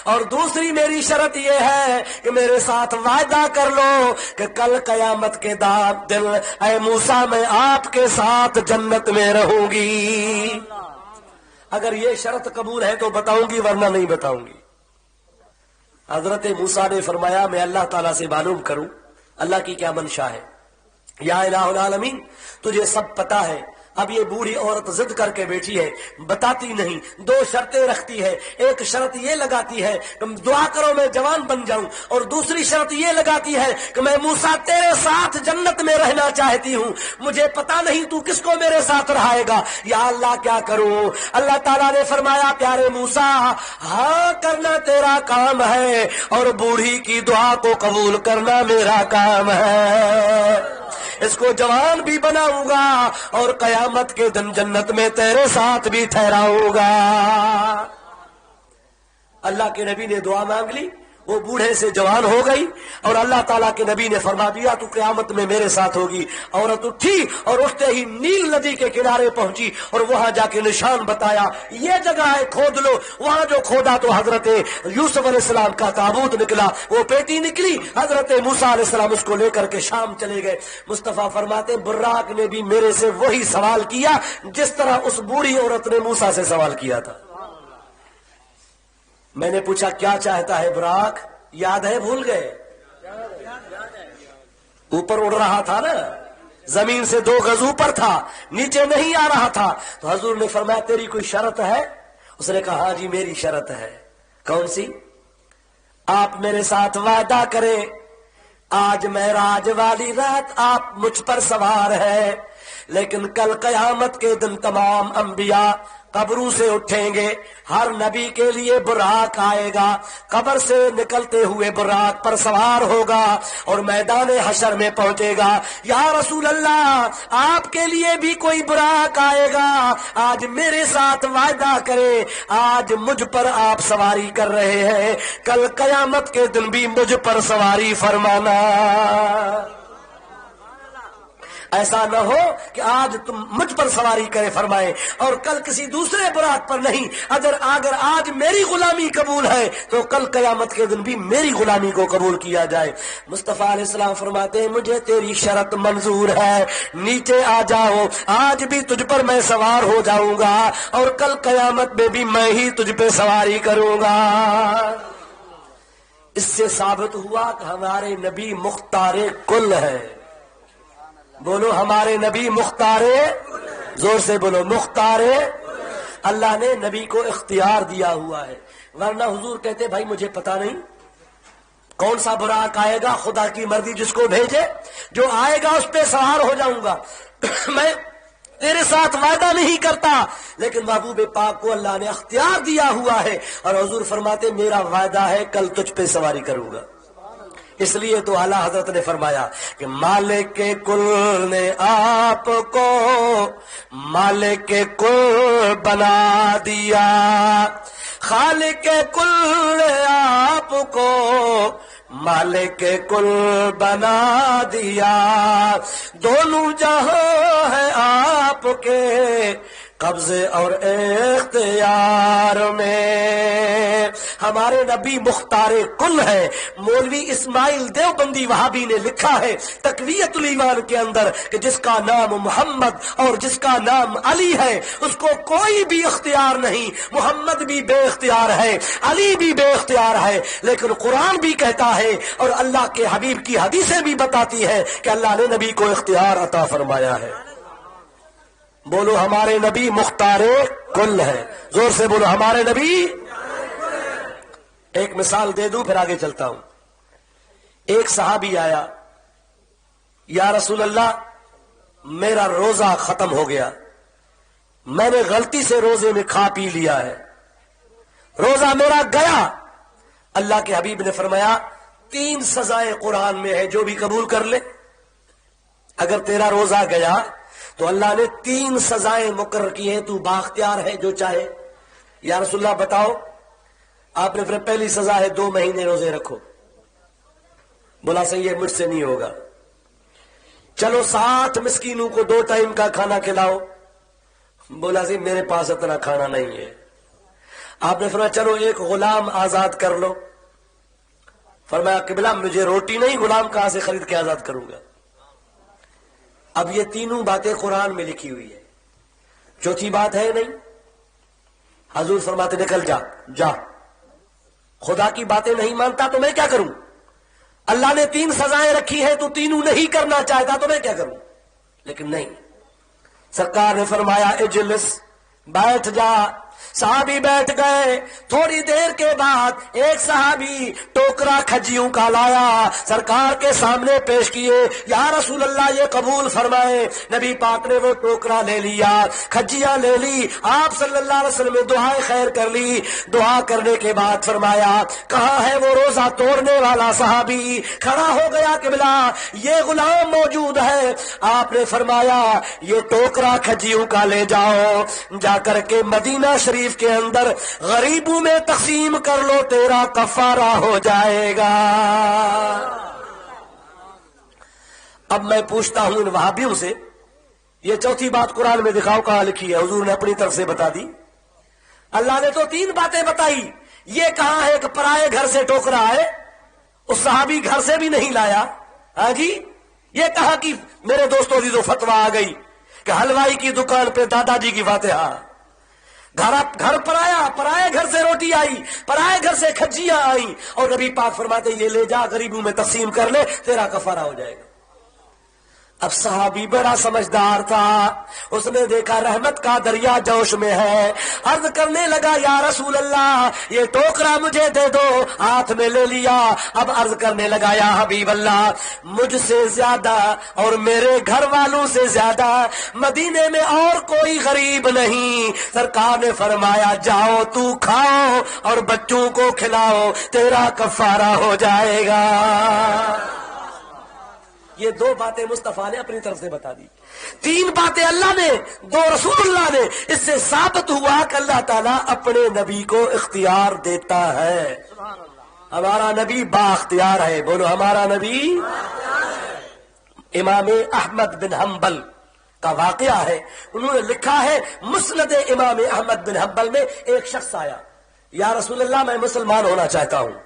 اور دوسری میری شرط یہ ہے کہ میرے ساتھ وعدہ کر لو کہ کل قیامت کے دن اے موسیٰ میں آپ کے ساتھ جنت میں رہوں گی۔ اگر یہ شرط قبول ہے تو بتاؤں گی ورنہ نہیں بتاؤں گی۔ حضرت موسیٰ نے فرمایا میں اللہ تعالیٰ سے معلوم کروں اللہ کی کیا منشا ہے۔ یا الہ العالمین تجھے سب پتا ہے، اب یہ بوڑھی عورت ضد کر کے بیٹھی ہے، بتاتی نہیں، دو شرطیں رکھتی ہے، ایک شرط یہ لگاتی ہے کہ دعا کرو میں جوان بن جاؤں، اور دوسری شرط یہ لگاتی ہے کہ میں موسیٰ تیرے ساتھ جنت میں رہنا چاہتی ہوں، مجھے پتا نہیں تو کس کو میرے ساتھ رہائے گا، یا اللہ کیا کروں؟ اللہ تعالیٰ نے فرمایا پیارے موسیٰ ہاں کرنا تیرا کام ہے اور بوڑھی کی دعا کو قبول کرنا میرا کام ہے، اس کو جوان بھی بناؤں گا اور قیامت کے دن جنت میں تیرے ساتھ بھی ٹھہراؤں گا۔ اللہ کے نبی نے دعا مانگ لی، وہ بوڑھے سے جوان ہو گئی، اور اللہ تعالیٰ کے نبی نے فرما دیا تو قیامت میں میرے ساتھ ہوگی۔ عورت اٹھی اور اٹھتے ہی نیل ندی کے کنارے پہنچی اور وہاں جا کے نشان بتایا یہ جگہ ہے کھود لو، وہاں جو کھودا تو حضرت یوسف علیہ السلام کا تابوت نکلا، وہ پیٹی نکلی، حضرت موسیٰ علیہ السلام اس کو لے کر کے شام چلے گئے۔ مصطفیٰ فرماتے براق نے بھی میرے سے وہی سوال کیا جس طرح اس بوڑھی عورت نے موسیٰ سے سوال کیا تھا۔ میں نے پوچھا کیا چاہتا ہے براق؟ یاد ہے بھول گئے؟ اوپر اڑ رہا تھا نا، زمین سے 2 گز اوپر تھا، نیچے نہیں آ رہا تھا، تو حضور نے فرمایا تیری کوئی شرط ہے؟ اس نے کہا ہاں جی میری شرط ہے۔ کون سی؟ آپ میرے ساتھ وعدہ کریں آج معراج والی رات آپ مجھ پر سوار ہے، لیکن کل قیامت کے دن تمام انبیاء قبروں سے اٹھیں گے، ہر نبی کے لیے براق آئے گا، قبر سے نکلتے ہوئے براق پر سوار ہوگا اور میدان حشر میں پہنچے گا۔ یا رسول اللہ آپ کے لیے بھی کوئی براق آئے گا، آج میرے ساتھ وعدہ کرے آج مجھ پر آپ سواری کر رہے ہیں، کل قیامت کے دن بھی مجھ پر سواری فرمانا، ایسا نہ ہو کہ آج تم مجھ پر سواری کرے فرمائے اور کل کسی دوسرے براق پر نہیں۔ اگر آج میری غلامی قبول ہے تو کل قیامت کے دن بھی میری غلامی کو قبول کیا جائے۔ مصطفیٰ علیہ السلام فرماتے ہیں مجھے تیری شرط منظور ہے، نیچے آ جاؤ، آج بھی تجھ پر میں سوار ہو جاؤں گا اور کل قیامت میں بھی میں ہی تجھ پہ سواری کروں گا۔ اس سے ثابت ہوا کہ ہمارے نبی مختار کل ہے۔ بولو ہمارے نبی مختار، زور سے بولو مختار۔ اللہ نے نبی کو اختیار دیا ہوا ہے، ورنہ حضور کہتے بھائی مجھے پتا نہیں کون سا براق آئے گا، خدا کی مرضی جس کو بھیجے، جو آئے گا اس پہ سوار ہو جاؤں گا، میں تیرے ساتھ وعدہ نہیں کرتا، لیکن محبوب پاک کو اللہ نے اختیار دیا ہوا ہے، اور حضور فرماتے میرا وعدہ ہے کل تجھ پہ سواری کروں گا۔ اس لیے تو اعلیٰ حضرت نے فرمایا کہ مالک کل نے آپ کو مالک کل بنا دیا، خالق کل نے آپ کو مالک کل بنا دیا، دونوں جہاں ہے آپ کے قبضے اور اختیار میں۔ ہمارے نبی مختار کل ہے۔ مولوی اسماعیل دیوبندی وہابی نے لکھا ہے تقویت الایمان کے اندر کہ جس کا نام محمد اور جس کا نام علی ہے اس کو کوئی بھی اختیار نہیں، محمد بھی بے اختیار ہے، علی بھی بے اختیار ہے، لیکن قرآن بھی کہتا ہے اور اللہ کے حبیب کی حدیثیں بھی بتاتی ہے کہ اللہ نے نبی کو اختیار عطا فرمایا ہے۔ بولو ہمارے نبی مختار کل ہے، زور سے بولو ہمارے نبی۔ ایک مثال دے دوں پھر آگے چلتا ہوں. ایک صحابی آیا, یا رسول اللہ میرا روزہ ختم ہو گیا, میں نے غلطی سے روزے میں کھا پی لیا ہے, روزہ میرا گیا. اللہ کے حبیب نے فرمایا 3 سزائیں قرآن میں ہے, جو بھی قبول کر لے. اگر تیرا روزہ گیا تو اللہ نے 3 سزائیں مقرر کی ہیں, تو باختیار ہے جو چاہے. یا رسول اللہ بتاؤ. آپ نے پھر پہلی سزا ہے 2 مہینے روزے رکھو. بولا صحیح ہے, مجھ سے نہیں ہوگا. چلو 60 مسکینوں کو 2 ٹائم کا کھانا کھلاؤ. بولا صحیح میرے پاس اتنا کھانا نہیں ہے. آپ نے فرمایا چلو ایک غلام آزاد کر لو. فرمایا قبلہ مجھے روٹی نہیں, غلام کہاں سے خرید کے آزاد کروں گا. اب یہ تینوں باتیں قرآن میں لکھی ہوئی ہے, چوتھی بات ہے نہیں. حضور فرماتے نکل جا, جا, خدا کی باتیں نہیں مانتا تو میں کیا کروں. اللہ نے 3 سزائیں رکھی ہیں, تو تینوں نہیں کرنا چاہتا تو میں کیا کروں. لیکن نہیں, سرکار نے فرمایا اجلس, بیٹھ جا. صحابی بیٹھ گئے. تھوڑی دیر کے بعد ایک صحابی ٹوکرا کھجیوں کا لایا, سرکار کے سامنے پیش کیے. یا رسول اللہ یہ قبول فرمائے. نبی پاک نے وہ ٹوکرا لے لیا, کھجیاں لے لی. آپ صلی اللہ علیہ وسلم نے دعائیں خیر کر لی. دعا کرنے کے بعد فرمایا کہاں ہے وہ روزہ توڑنے والا صحابی. کھڑا ہو گیا قبلہ, یہ غلام موجود ہے. آپ نے فرمایا یہ ٹوکرا کھجیوں کا لے جاؤ, جا کر کے مدینہ شریف کے اندر غریبوں میں تقسیم کر لو, تیرا کفارہ ہو جائے گا. اب میں پوچھتا ہوں ان وہابیوں سے, یہ چوتھی بات قرآن میں دکھاؤ کہاں لکھی ہے. حضور نے اپنی طرف سے بتا دی. اللہ نے تو 3 باتیں بتائی, یہ کہاں ہے کہ پرائے گھر سے ٹوکرا ہے, اس صحابی گھر سے بھی نہیں لایا. ہاں جی, یہ کہا کہ میرے دوستوں عزیزو فتویٰ آ گئی کہ حلوائی کی دکان پہ دادا جی کی فاتحہ. گھر پرائے گھر سے روٹی آئی, پرائے گھر سے کھجیاں آئی, اور نبی پاک فرماتے یہ لے جا غریبوں میں تقسیم کر لے, تیرا کفارہ ہو جائے گا. اب صحابی بڑا سمجھدار تھا, اس نے دیکھا رحمت کا دریا جوش میں ہے. عرض کرنے لگا یا رسول اللہ یہ ٹوکرا مجھے دے دو. ہاتھ میں لے لیا. اب عرض کرنے لگا یا حبیب اللہ مجھ سے زیادہ اور میرے گھر والوں سے زیادہ مدینے میں اور کوئی غریب نہیں. سرکار نے فرمایا جاؤ تو کھاؤ اور بچوں کو کھلاؤ, تیرا کفارہ ہو جائے گا. یہ 2 باتیں مصطفیٰ نے اپنی طرف سے بتا دی. 3 باتیں اللہ نے, 2 رسول اللہ نے. اس سے ثابت ہوا کہ اللہ تعالیٰ اپنے نبی کو اختیار دیتا ہے. ہمارا نبی با اختیار ہے. بولو ہمارا نبی. امام احمد بن حنبل کا واقعہ ہے, انہوں نے لکھا ہے مسند امام احمد بن حنبل میں ایک شخص آیا, یا رسول اللہ میں مسلمان ہونا چاہتا ہوں.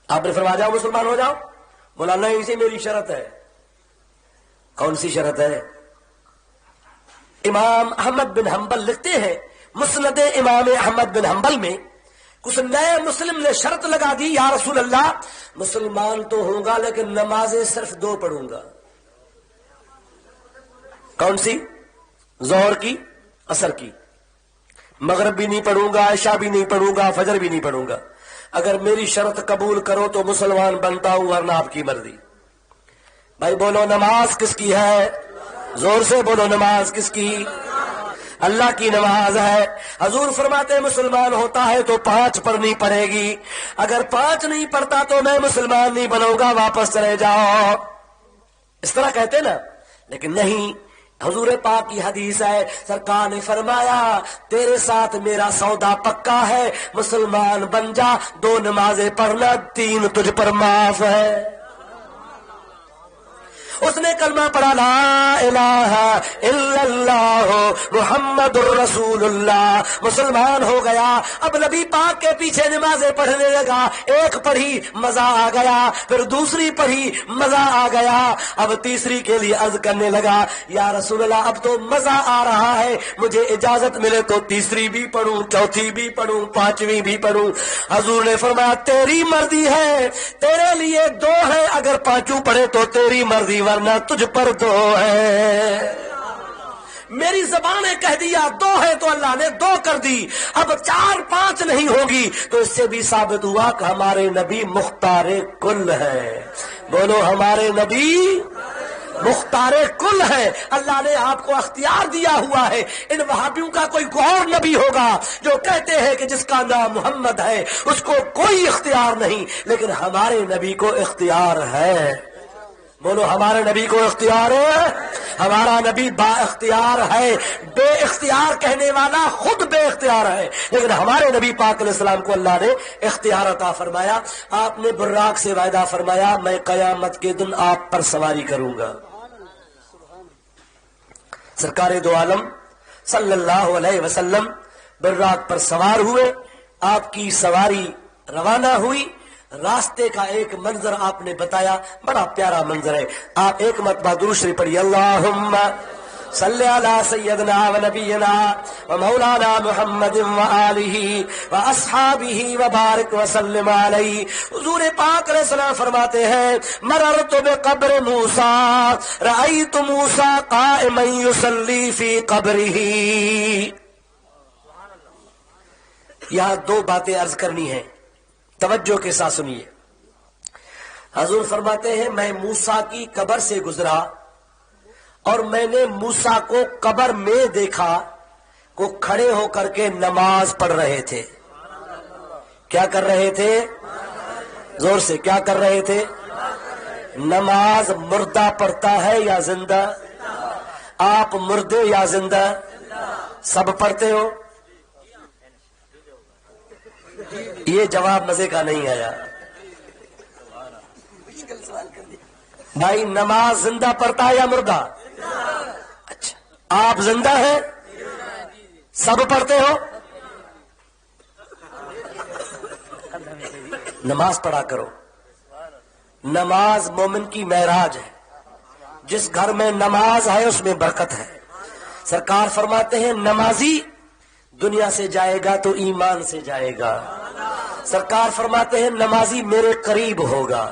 آپ نے فرمایا جاؤ مسلمان ہو جاؤ. بولا نہیں, اسی میری شرط ہے. کون سی شرط ہے؟ امام احمد بن حنبل لکھتے ہیں مسند امام احمد بن حنبل میں, کچھ نئے مسلم نے شرط لگا دی یا رسول اللہ مسلمان تو ہوں گا لیکن نمازیں صرف 2 پڑھوں گا. کون سی؟ ظہر کی, عصر کی. مغرب بھی نہیں پڑھوں گا, عشاء بھی نہیں پڑھوں گا, فجر بھی نہیں پڑھوں گا. اگر میری شرط قبول کرو تو مسلمان بنتا ہوں, ورنہ آپ کی مرضی. بھائی بولو نماز کس کی ہے؟ زور سے بولو نماز کس کی؟ اللہ کی نماز ہے. حضور فرماتے مسلمان ہوتا ہے تو 5 پڑھنی پڑے گی. اگر 5 نہیں پڑھتا تو میں مسلمان نہیں بنوں گا, واپس چلے جاؤ. اس طرح کہتے نا, لیکن نہیں. حضور پاک کی حدیث ہے, سرکار نے فرمایا تیرے ساتھ میرا سودا پکا ہے, مسلمان بن جا, 2 نمازیں پڑھنا, 3 تجھ پر معاف ہے. اس نے کلمہ پڑھا لا الہ الا اللہ محمد الرسول اللہ, مسلمان ہو گیا. اب نبی پاک کے پیچھے نمازیں پڑھنے لگا. 1 پڑھی مزہ آ گیا, پھر دوسری پڑھی مزہ آ گیا, اب تیسری کے لیے عرض کرنے لگا یا رسول اللہ اب تو مزہ آ رہا ہے, مجھے اجازت ملے تو تیسری بھی پڑھوں, چوتھی بھی پڑھوں, 5ویں بھی پڑھوں. حضور نے فرمایا تیری مرضی ہے, تیرے لیے 2 ہے, اگر 5 پڑھے تو تیری مرضی, ورنہ تجھ پر 2 ہے. میری زبان نے کہہ دیا 2 ہے تو اللہ نے 2 کر دی، اب 4 5 نہیں ہوگی، تو اس سے بھی ثابت ہوا کہ ہمارے نبی مختار کل ہے۔ بولو ہمارے نبی مختار کل ہے۔ اللہ نے آپ کو اختیار دیا ہوا ہے۔ ان وہابیوں کا کوئی اور نبی ہوگا جو کہتے ہیں کہ جس کا نام محمد ہے اس کو کوئی اختیار نہیں، لیکن ہمارے نبی کو اختیار ہے۔ بولو ہمارے نبی کو اختیار ہے، ہمارا نبی با اختیار ہے۔ بے اختیار کہنے والا خود بے اختیار ہے، لیکن ہمارے نبی پاک علیہ السلام کو اللہ نے اختیار عطا فرمایا۔ آپ نے براق سے وعدہ فرمایا میں قیامت کے دن آپ پر سواری کروں گا۔ سرکار دو عالم صلی اللہ علیہ وسلم براق پر سوار ہوئے، آپ کی سواری روانہ ہوئی۔ راستے کا ایک منظر آپ نے بتایا، بڑا پیارا منظر ہے۔ آپ ایک مرتبہ درود شریف پڑھیے، اللہم صلی علی سیدنا و نبینا و مولانا محمد و آلہ و اصحابہ و بارک وسلم علیہ۔ حضور پاک علیہ السلام فرماتے ہیں مررت بقبر موسیٰ رأیت موسیٰ قائما یصلی فی قبرہ۔ یہاں 2 باتیں عرض کرنی ہیں، توجہ کے ساتھ سنیے۔ حضور فرماتے ہیں میں موسیٰ کی قبر سے گزرا اور میں نے موسیٰ کو قبر میں دیکھا کو کھڑے ہو کر کے نماز پڑھ رہے تھے۔ کیا کر رہے تھے؟ زور سے کیا کر رہے تھے؟ نماز مردہ پڑھتا ہے یا زندہ؟ آپ مردے یا زندہ؟ سب پڑھتے ہو؟ یہ جواب مزے کا نہیں آیا بھائی۔ نماز زندہ پڑھتا ہے یا مردہ؟ اچھا آپ زندہ ہیں؟ سب پڑھتے ہو؟ نماز پڑھا کرو۔ نماز مومن کی معراج ہے، جس گھر میں نماز ہے اس میں برکت ہے۔ سرکار فرماتے ہیں نمازی دنیا سے جائے گا تو ایمان سے جائے گا۔ سرکار فرماتے ہیں نمازی میرے قریب ہوگا۔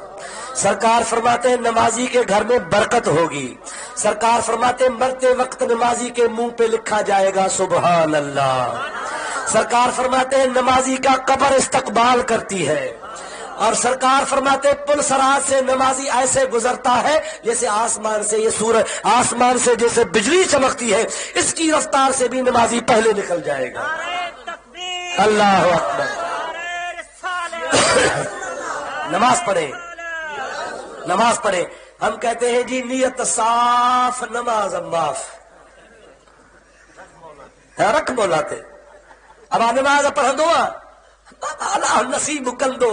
سرکار فرماتے ہیں نمازی کے گھر میں برکت ہوگی۔ سرکار فرماتے ہیں مرتے وقت نمازی کے منہ پہ لکھا جائے گا سبحان اللہ۔ سرکار فرماتے ہیں نمازی کا قبر استقبال کرتی ہے، اور سرکار فرماتے ہیں پل صراط سے نمازی ایسے گزرتا ہے جیسے آسمان سے یہ سورج آسمان سے جیسے بجلی چمکتی ہے، اس کی رفتار سے بھی نمازی پہلے نکل جائے گا۔ اللہ اکبر۔ نماز پڑھیں، نماز پڑھیں۔ ہم کہتے ہیں جی نیت صاف نماز معاف، رکھ بولاتے اب نماز پڑھ دو اللہ نصیب کندو،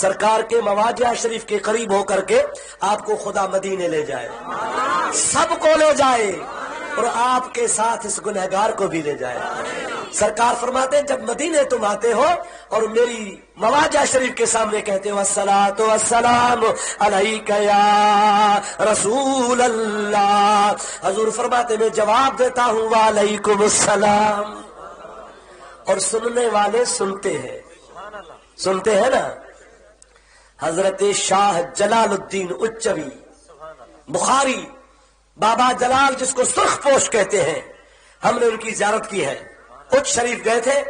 سرکار کے مواجہ شریف کے قریب ہو کر کے آپ کو خدا مدینے لے جائے، سب کو لے جائے اور آپ کے ساتھ اس گنہگار کو بھی لے جائے۔ سرکار فرماتے ہیں جب مدینے تم آتے ہو اور میری مواجہ شریف کے سامنے کہتے ہو الصلاۃ والسلام علیک یا رسول اللہ، حضور فرماتے میں جواب دیتا ہوں وعلیکم السلام، اور سننے والے سنتے ہیں، سنتے ہیں نا۔ حضرت شاہ جلال الدین اچوی بخاری، بابا جلال جس کو سرخ پوش کہتے ہیں، ہم نے ان کی زیارت کی ہے، اچ شریف گئے تھے،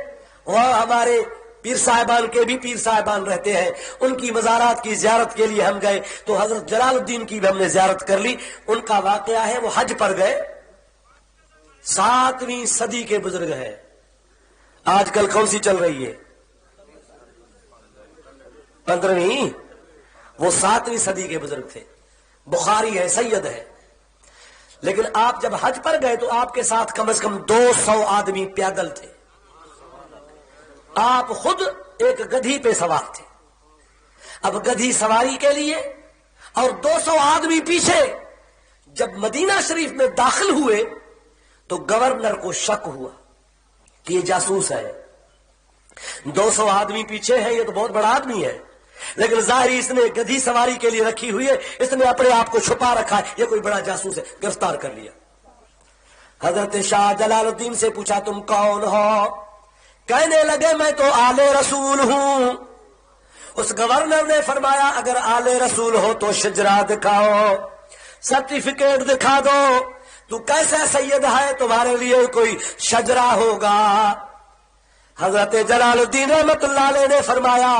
وہاں ہمارے پیر صاحبان کے بھی پیر صاحبان رہتے ہیں، ان کی مزارات کی زیارت کے لیے ہم گئے تو حضرت جلال الدین کی بھی ہم نے زیارت کر لی۔ ان کا واقعہ ہے وہ حج پر گئے، 7ویں صدی کے بزرگ ہیں۔ آج کل کون سی چل رہی ہے؟ 15ویں، وہ 7ویں صدی کے بزرگ تھے، بخاری ہے، سید ہے۔ لیکن آپ جب حج پر گئے تو آپ کے ساتھ کم از کم 200 آدمی پیدل تھے، آپ خود ایک گدھی پہ سوار تھے۔ اب گدھی سواری کے لیے اور 200 آدمی پیچھے، جب مدینہ شریف میں داخل ہوئے تو گورنر کو شک ہوا کہ یہ جاسوس ہے، 200 آدمی پیچھے ہے، یہ تو بہت بڑا آدمی ہے، لیکن ظاہری اس نے گدھی سواری کے لیے رکھی ہوئی ہے، اس نے اپنے آپ کو چھپا رکھا ہے، یہ کوئی بڑا جاسوس ہے، گرفتار کر لیا۔ حضرت شاہ جلال الدین سے پوچھا تم کون ہو؟ کہنے لگے میں تو آل رسول ہوں۔ اس گورنر نے فرمایا اگر آل رسول ہو تو شجرا دکھاؤ، سرٹیفکیٹ دکھا دو، تو کیسا سید ہے تمہارے لیے کوئی شجرا ہوگا۔ حضرت جلال الدین رحمت اللہ علیہ نے فرمایا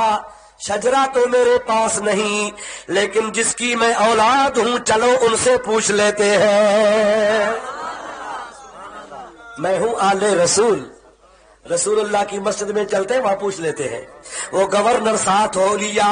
شجرا تو میرے پاس نہیں، لیکن جس کی میں اولاد ہوں چلو ان سے پوچھ لیتے ہیں۔ میں ہوں آل رسول، رسول اللہ کی مسجد میں چلتے ہیں وہاں پوچھ لیتے ہیں۔ وہ گورنر ساتھ ہو لیا،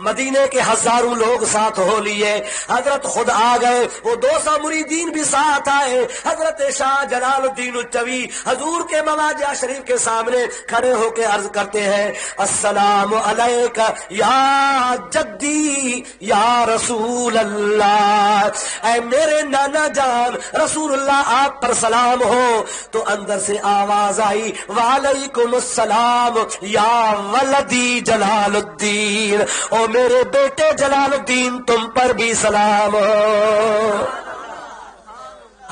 مدینے کے ہزاروں لوگ ساتھ ہو لیے، حضرت خود آ گئے، وہ 200 مریدین بھی ساتھ آئے۔ حضرت شاہ جلال الدین اچوی حضور کے مواجہ شریف کے سامنے کھڑے ہو کے عرض کرتے ہیں السلام علیک یا جدی یا رسول اللہ، اے میرے نانا جان رسول اللہ آپ پر سلام ہو۔ تو اندر سے آواز آئی وعلیکم السلام یا ولدی جلال الدین، او میرے بیٹے جلال الدین تم پر بھی سلام ہو۔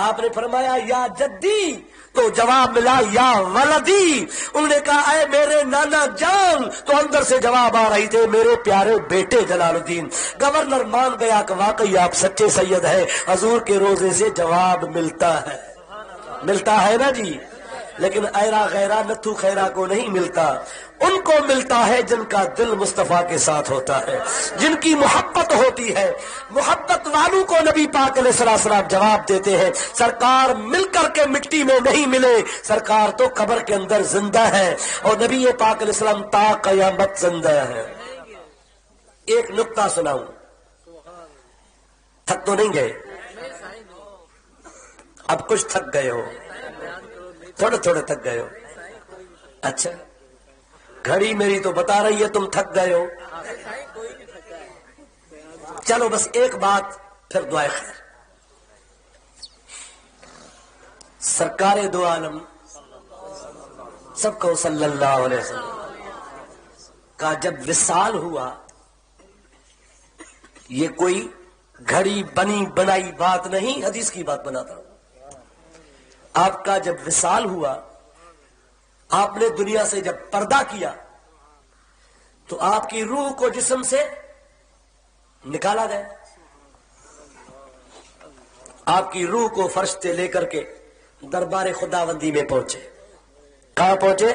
آپ نے فرمایا یا جدی، تو جواب ملا یا ولدی۔ انہوں نے کہا اے میرے نانا جان، تو اندر سے جواب آ رہی تھے میرے پیارے بیٹے جلال الدین۔ گورنر مان گیا کہ واقعی آپ سچے سید ہیں، حضور کے روزے سے جواب ملتا ہے، ملتا ہے نا جی۔ لیکن ایرا غیرہ نتھو خیرہ کو نہیں ملتا، ان کو ملتا ہے جن کا دل مصطفیٰ کے ساتھ ہوتا ہے، جن کی محبت ہوتی ہے۔ محبت والوں کو نبی پاک علیہ السلام جواب دیتے ہیں سرکار مل کر کے مٹی میں نہیں ملے، سرکار تو قبر کے اندر زندہ ہے، اور نبی پاک علیہ السلام تا قیامت زندہ ہے۔ ایک نقطہ سناؤں، تھک تو نہیں گئے؟ اب کچھ تھک گئے ہو، تھوڑے تھوڑے تھک گئے ہو؟ اچھا، گھڑی میری تو بتا رہی ہے تم تھک گئے ہو۔ چلو بس ایک بات پھر دعائے خیر۔ سرکار دو عالم سب کو صلی اللہ علیہ وسلم کا جب وصال ہوا، یہ کوئی گھڑی بنی بنائی بات نہیں، حدیث کی بات بناتا ہوں۔ آپ کا جب وصال ہوا، آپ نے دنیا سے جب پردہ کیا تو آپ کی روح کو جسم سے نکالا گیا، آپ کی روح کو فرشتے لے کر کے دربار خداوندی میں پہنچے۔ کہاں پہنچے؟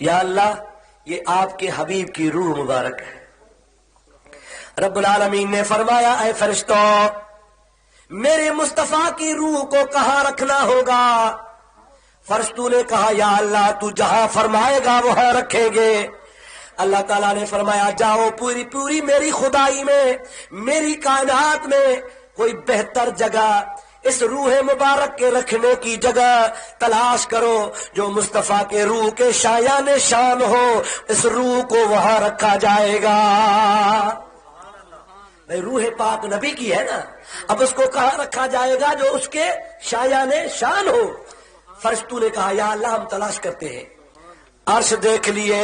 یا اللہ یہ آپ کے حبیب کی روح مبارک ہے۔ رب العالمین نے فرمایا اے فرشتوں، میرے مصطفیٰ کی روح کو کہاں رکھنا ہوگا؟ فرشتوں نے کہا یا اللہ تو جہاں فرمائے گا وہاں رکھیں گے۔ اللہ تعالیٰ نے فرمایا جاؤ پوری پوری میری خدائی میں، میری کائنات میں کوئی بہتر جگہ اس روح مبارک کے رکھنے کی جگہ تلاش کرو جو مصطفیٰ کے روح کے شایان شان ہو، اس روح کو وہاں رکھا جائے گا۔ بھئی روح پاک نبی کی ہے نا، اب اس کو کہاں رکھا جائے گا؟ جو اس کے شایان شان ہو۔ فرشتوں نے کہا یا اللہ ہم تلاش کرتے ہیں، عرش دیکھ لیے،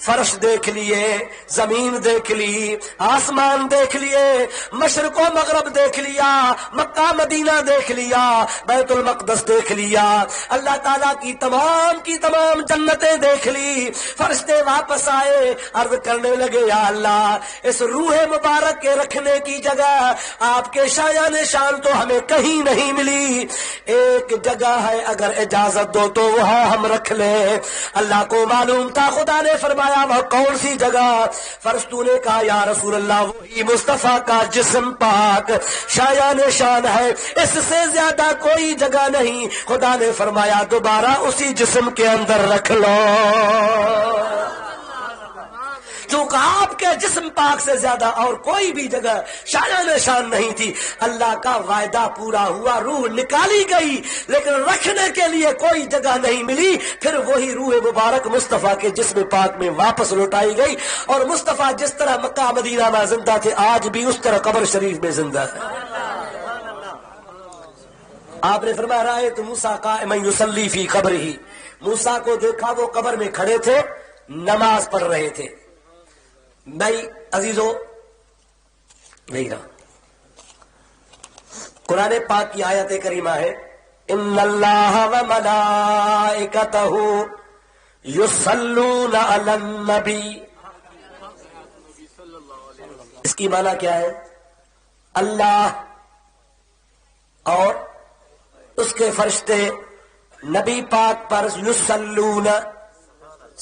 فرش دیکھ لیے، زمین دیکھ لی، آسمان دیکھ لیے، مشرق و مغرب دیکھ لیا، مکہ مدینہ دیکھ لیا، بیت المقدس دیکھ لیا، اللہ تعالیٰ کی تمام جنتیں دیکھ لی۔ فرشتے واپس آئے، عرض کرنے لگے یا اللہ اس روح مبارک کے رکھنے کی جگہ آپ کے شایان شان تو ہمیں کہیں نہیں ملی، ایک جگہ ہے اگر اجازت دو تو وہاں ہم رکھ لیں۔ اللہ کو معلوم تھا، خدا نے فرمایا وہ کون سی جگہ؟ فرشتوں نے کہا یا رسول اللہ وہی مصطفیٰ کا جسم پاک شایان شان ہے، اس سے زیادہ کوئی جگہ نہیں۔ خدا نے فرمایا دوبارہ اسی جسم کے اندر رکھ لو، چونکہ آپ کے جسم پاک سے زیادہ اور کوئی بھی جگہ شایان شان نہیں تھی۔ اللہ کا وعدہ پورا ہوا، روح نکالی گئی لیکن رکھنے کے لیے کوئی جگہ نہیں ملی۔ پھر وہی روح مبارک مصطفیٰ کے جسم پاک میں واپس لوٹائی گئی، اور مصطفیٰ جس طرح مکہ مدینہ میں زندہ تھے آج بھی اس طرح قبر شریف میں زندہ ہے۔ آپ نے فرمایا رأیت موسیٰ قائما یصلی فی قبرہ، موسیٰ کو دیکھا وہ قبر میں کھڑے تھے نماز پڑھ رہے تھے۔ بھائی عزیزو نہیں رہا، قرآن پاک کی آیت کریمہ ہے ان اللہ و ملائکتہ یصلون علی النبی، اس کی معنی کیا ہے؟ اللہ اور اس کے فرشتے نبی پاک پر یصلون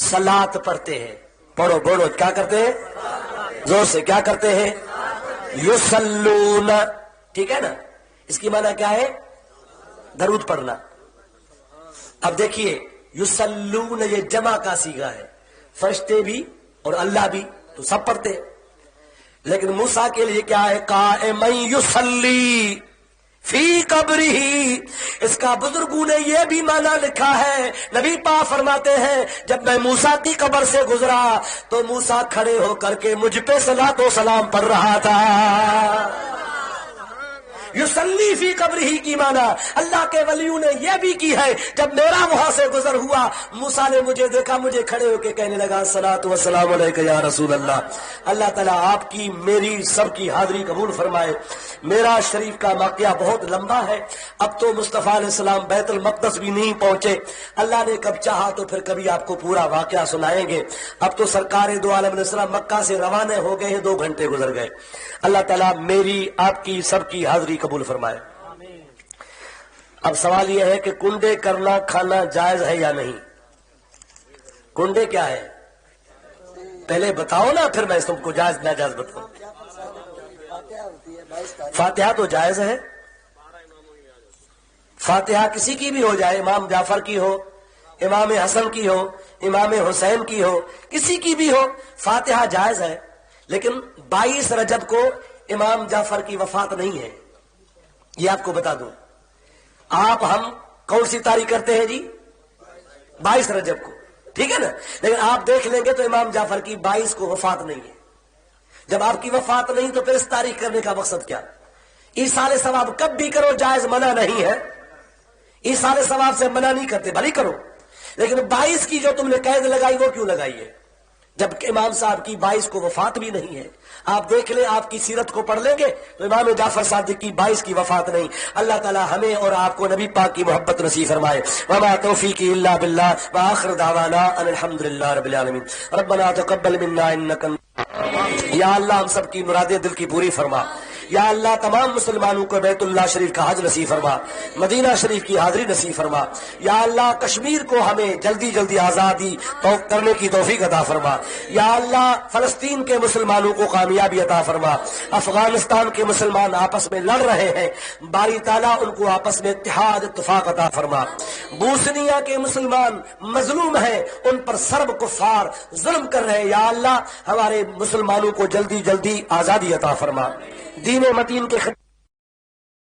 صلاۃ پڑھتے ہیں۔ پڑھو بولو کیا کرتے ہیں؟ زور سے کیا کرتے ہیں؟ یصلون، ٹھیک ہے نا؟ اس کی معنی کیا ہے؟ درود پڑھنا۔ اب دیکھیے یصلون یہ جمع کا صیغہ ہے، فرشتے بھی اور اللہ بھی تو سب پڑھتے ہیں، لیکن موسیٰ کے لیے کیا ہے؟ قائما یصلی فی قبرہ، اس کا بزرگوں نے یہ بھی معنی لکھا ہے، نبی پاک فرماتے ہیں جب میں موسیٰ کی قبر سے گزرا تو موسیٰ کھڑے ہو کر کے مجھ پہ صلاۃ و سلام پڑھ رہا تھا۔ یصلی فی قبرہ کی معنی اللہ کے ولیوں نے یہ بھی کی ہے، جب میرا وہاں سے گزر ہوا موسیٰ نے مجھے دیکھا، مجھے کھڑے ہو کے کہنے لگا الصلاۃ والسلام علیک یا رسول اللہ۔ اللہ تعالیٰ آپ کی میری سب کی حاضری قبول فرمائے۔ میرا شریف کا واقعہ بہت لمبا ہے، اب تو مصطفیٰ علیہ السلام بیت المقدس بھی نہیں پہنچے، اللہ نے کب چاہا تو پھر کبھی آپ کو پورا واقعہ سنائیں گے۔ اب تو سرکار دو عالم علیہ السلام مکہ سے روانہ ہو گئے ہیں، 2 گھنٹے گزر گئے۔ اللہ تعالیٰ میری آپ کی سب کی حاضری قبول فرمائے۔ اب سوال یہ ہے کہ کنڈے کرنا کھانا جائز ہے یا نہیں؟ کنڈے کیا ہے پہلے بتاؤ نا، پھر میں تم کو جائز ناجائز بتاؤں۔ فاتحہ تو جائز ہے، فاتحہ کسی کی بھی ہو جائے، امام جعفر کی ہو، امام حسن کی ہو، امام حسین کی ہو، کسی کی بھی ہو، فاتحہ جائز ہے۔ لیکن 22 رجب کو امام جعفر کی وفات نہیں ہے، یہ آپ کو بتا دوں۔ آپ ہم کون سی تاریخ کرتے ہیں جی؟ 22 رجب کو، ٹھیک ہے نا؟ لیکن آپ دیکھ لیں گے تو امام جعفر کی 22 کو وفات نہیں ہے۔ جب آپ کی وفات نہیں تو پھر اس تاریخ کرنے کا مقصد کیا؟ ایصال ثواب کب بھی کرو، جائز، منع نہیں ہے، ایصال ثواب سے منع نہیں کرتے، بھلی کرو، لیکن 22 کی جو تم نے قید لگائی وہ کیوں لگائی ہے جب امام صاحب کی 22 کو وفات بھی نہیں ہے؟ آپ دیکھ لیں، آپ کی سیرت کو پڑھ لیں گے تو امام جعفر صادق کی 22 کی وفات نہیں۔ اللہ تعالی ہمیں اور آپ کو نبی پاک کی محبت نصیب فرمائے۔ وما توفیقی الا باللہ، وآخر دعوانا ان الحمدللہ رب العالمین۔ ربنا تقبل منا انک، یا اللہ ہم سب کی مرادیں دل کی پوری فرما۔ یا اللہ تمام مسلمانوں کو بیت اللہ شریف کا حج نصیب فرما، مدینہ شریف کی حاضری نصیب فرما۔ یا اللہ کشمیر کو ہمیں جلدی جلدی آزادی کرنے کی توفیق عطا فرما۔ یا اللہ فلسطین کے مسلمانوں کو کامیابی عطا فرما۔ افغانستان کے مسلمان آپس میں لڑ رہے ہیں، باری تعالیٰ ان کو آپس میں اتحاد اتفاق عطا فرما۔ بوسنیا کے مسلمان مظلوم ہیں، ان پر سرب کفار ظلم کر رہے ہیں، یا اللہ ہمارے مسلمانوں کو جلدی جلدی آزادی عطا فرما۔ دین متین کے